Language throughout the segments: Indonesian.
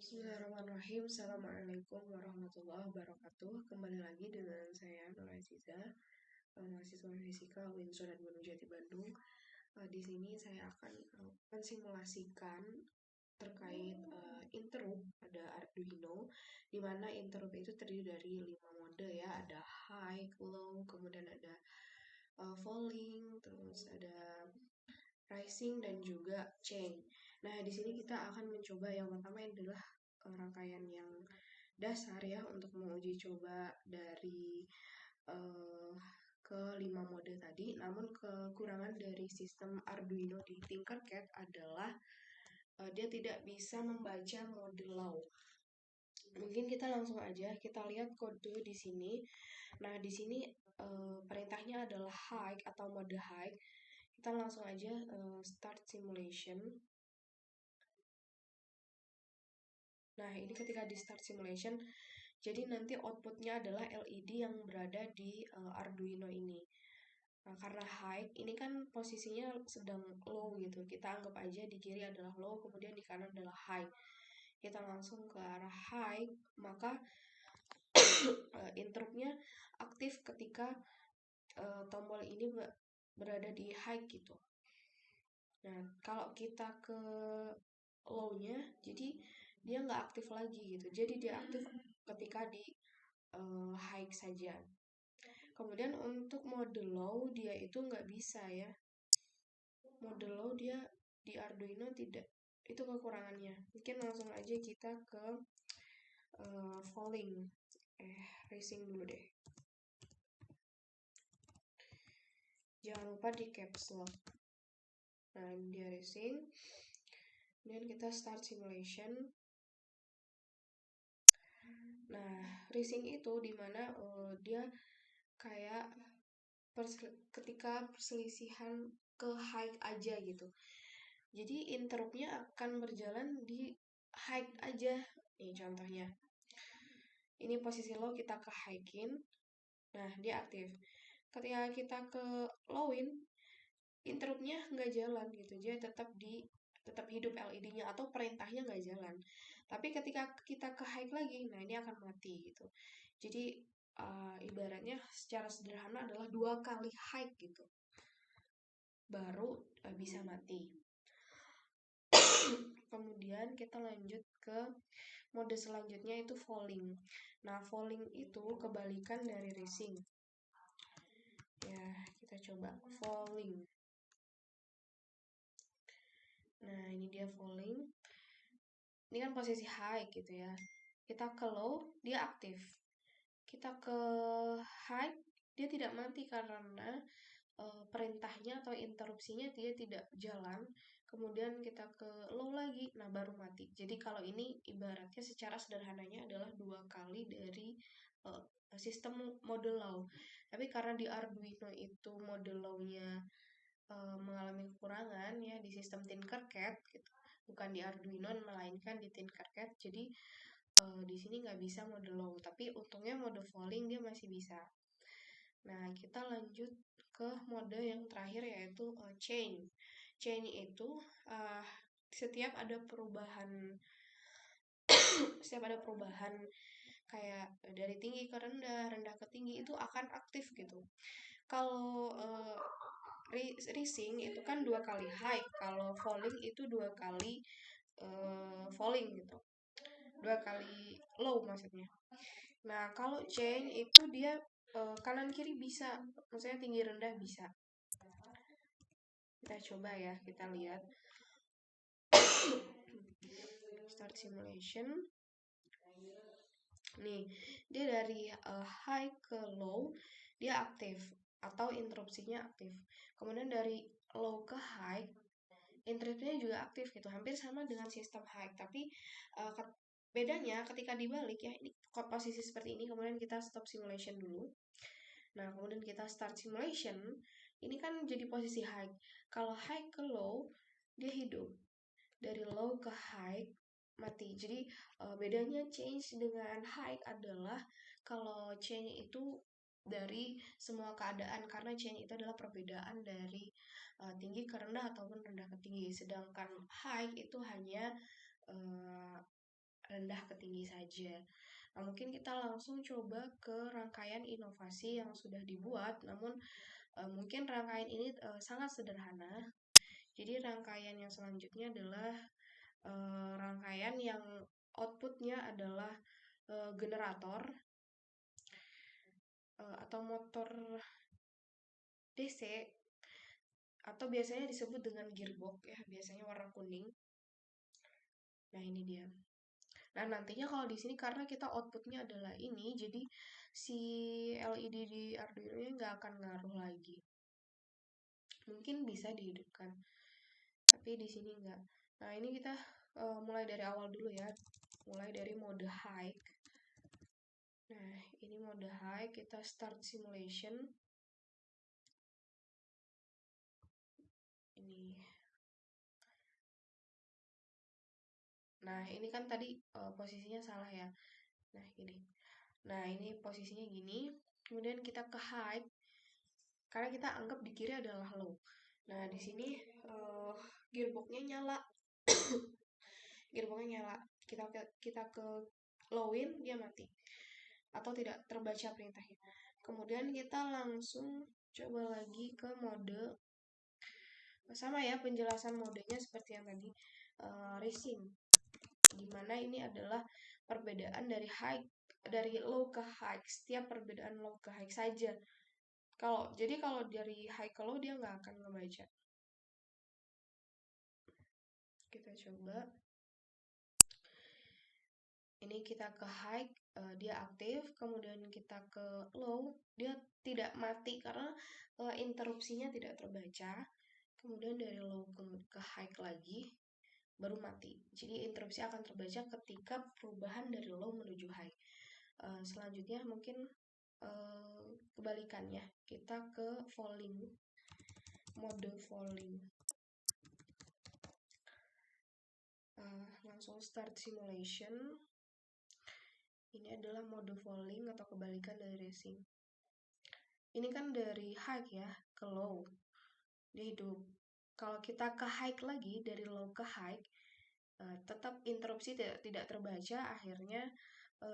Bismillahirrahmanirrahim. Assalamualaikum warahmatullahi wabarakatuh. Kembali lagi dengan saya Nur Aziza, mahasiswa fisika UIN Sunan Jati Bandung. Di sini saya akan mensimulasikan terkait interrupt pada Arduino, di mana interrupt itu terdiri dari 5 mode ya, ada high, low, kemudian ada falling, terus ada rising dan juga chain. Nah, di sini kita akan mencoba yang pertama adalah rangkaian yang dasar ya untuk menguji coba dari ke 5 mode tadi. Namun kekurangan dari sistem Arduino di Tinkercad adalah dia tidak bisa membaca mode low. Mungkin kita langsung aja kita lihat kode di sini. Nah, di sini perintahnya adalah high atau mode high. Kita langsung aja start simulation. Nah, ini ketika di start simulation, jadi nanti outputnya adalah LED yang berada di Arduino ini. Nah, karena high, ini kan posisinya sedang low gitu. Kita anggap aja di kiri adalah low, kemudian di kanan adalah high. Kita langsung ke arah high, maka interruptnya aktif ketika tombol ini berada di high gitu. Nah, kalau kita ke low-nya, jadi dia nggak aktif lagi gitu. Jadi dia aktif ketika di high saja. Kemudian untuk mode low dia itu nggak bisa ya. Mode low dia di Arduino tidak, itu kekurangannya. Mungkin langsung aja kita ke falling, racing dulu deh. Jangan lupa di caps lock. Nah, dia racing. Kemudian kita start simulation. Nah, racing itu dimana dia kayak ketika perselisihan ke high aja gitu. Jadi interruptnya akan berjalan di high aja. Nih contohnya. Ini posisi low, kita ke high-in. Nah, dia aktif. Ketika kita ke low-in, interruptnya nggak jalan gitu. Dia tetap hidup LED-nya atau perintahnya nggak jalan. Tapi ketika kita ke high lagi, nah ini akan mati gitu. Jadi ibaratnya secara sederhana adalah 2 kali high gitu, baru bisa mati. Kemudian kita lanjut ke mode selanjutnya itu falling. Nah, falling itu kebalikan dari racing. Ya, kita coba falling. Nah, ini dia falling. Ini kan posisi high gitu ya. Kita ke low, dia aktif. Kita ke high, dia tidak mati karena perintahnya atau interupsinya dia tidak jalan. Kemudian kita ke low lagi, nah baru mati. Jadi kalau ini ibaratnya secara sederhananya adalah 2 kali dari sistem mode low. Tapi karena di Arduino itu mode low-nya mengalami kekurangan ya di sistem Tinkercad gitu. Bukan di Arduino melainkan di Tinkercad. Jadi di sini nggak bisa mode low, tapi untungnya mode falling dia masih bisa. Nah, kita lanjut ke mode yang terakhir yaitu chain. Chain itu setiap ada perubahan kayak dari tinggi ke rendah, rendah ke tinggi itu akan aktif gitu. Kalau rising itu kan 2 kali high, kalau falling itu 2 kali falling gitu. 2 kali low maksudnya. Nah, kalau chain itu dia kanan kiri bisa, maksudnya tinggi rendah bisa. Kita coba ya, kita lihat. Start simulation. Nih, dia dari high ke low dia aktif atau interupsinya aktif. Kemudian dari low ke high interruptnya juga aktif gitu, hampir sama dengan sistem high, tapi bedanya ketika dibalik ya, ini posisi seperti ini, kemudian kita stop simulation dulu. Nah, kemudian kita start simulation, ini kan jadi posisi high. Kalau high ke low, dia hidup. Dari low ke high, mati. Jadi bedanya change dengan high adalah kalau change itu dari semua keadaan, karena change itu adalah perbedaan dari tinggi ke rendah ataupun rendah ke tinggi. Sedangkan high itu hanya rendah ke tinggi saja. Nah, mungkin kita langsung coba ke rangkaian inovasi yang sudah dibuat, namun mungkin rangkaian ini sangat sederhana. Jadi rangkaian yang selanjutnya adalah rangkaian yang outputnya adalah generator atau motor DC, atau biasanya disebut dengan gearbox ya, biasanya warna kuning. Nah, ini dia. Nah, nantinya kalau di sini karena kita outputnya adalah ini, jadi si LED di Arduino-nya nggak akan ngaruh lagi. Mungkin bisa dihidupkan, tapi di sini nggak. Nah, ini kita mulai dari awal dulu ya. Mulai dari mode high. Nah, ini mode high, kita start simulation. Ini. Nah, ini kan tadi posisinya salah ya. Nah, gini. Nah, ini posisinya gini. Kemudian kita ke high, karena kita anggap di kiri adalah low. Nah, di sini gearboxnya nyala. Gearboxnya nyala. Kita ke lowin, dia mati. Atau tidak terbaca perintahnya. Kemudian kita langsung coba lagi ke mode. Sama ya, penjelasan modenya seperti yang tadi. Racing. Dimana ini adalah perbedaan dari low ke high. Setiap perbedaan low ke high saja. Jadi kalau dari high ke low dia nggak akan ngebaca. Kita coba. Ini kita ke high, dia aktif. Kemudian kita ke low, dia tidak mati karena interupsinya tidak terbaca. Kemudian dari low ke high lagi, baru mati. Jadi interupsi akan terbaca ketika perubahan dari low menuju high. Selanjutnya mungkin kebalikannya, kita ke falling, mode falling. Langsung start simulation. Ini adalah mode falling atau kebalikan dari racing. Ini kan dari high ya ke low, dia hidup. Kalau kita ke high lagi, dari low ke high, tetap interupsi tidak terbaca, akhirnya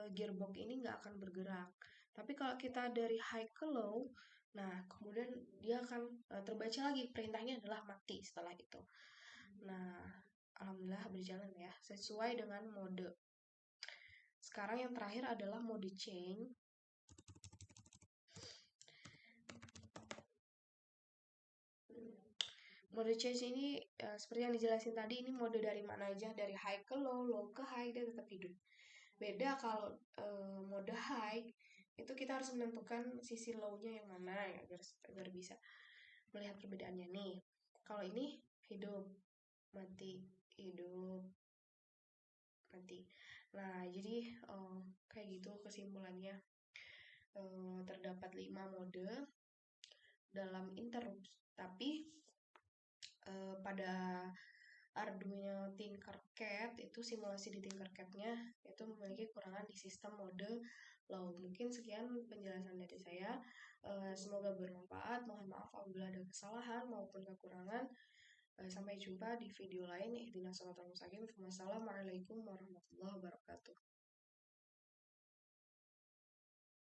gearbox ini nggak akan bergerak. Tapi kalau kita dari high ke low, nah kemudian dia akan terbaca lagi, perintahnya adalah mati setelah itu. Nah, alhamdulillah berjalan ya, sesuai dengan mode. Sekarang yang terakhir adalah mode chain. Mode change ini seperti yang dijelasin tadi, ini mode dari mana aja, dari high ke low, low ke high, dia tetap hidup. Beda kalau mode high, itu kita harus menentukan sisi low-nya yang mana ya, agar bisa melihat perbedaannya nih. Kalau ini hidup, mati, hidup, mati. Nah, jadi kayak gitu kesimpulannya. Terdapat 5 mode dalam interrupt, tapi pada Arduino Tinkercad itu simulasi di Tinkercad-nya itu memiliki kekurangan di sistem mode low. Mungkin sekian penjelasan dari saya. Semoga bermanfaat. Mohon maaf apabila ada kesalahan maupun kekurangan. Sampai jumpa di video lain. Ihdinas shiratal mustaqim. Wassalamualaikum warahmatullahi wabarakatuh.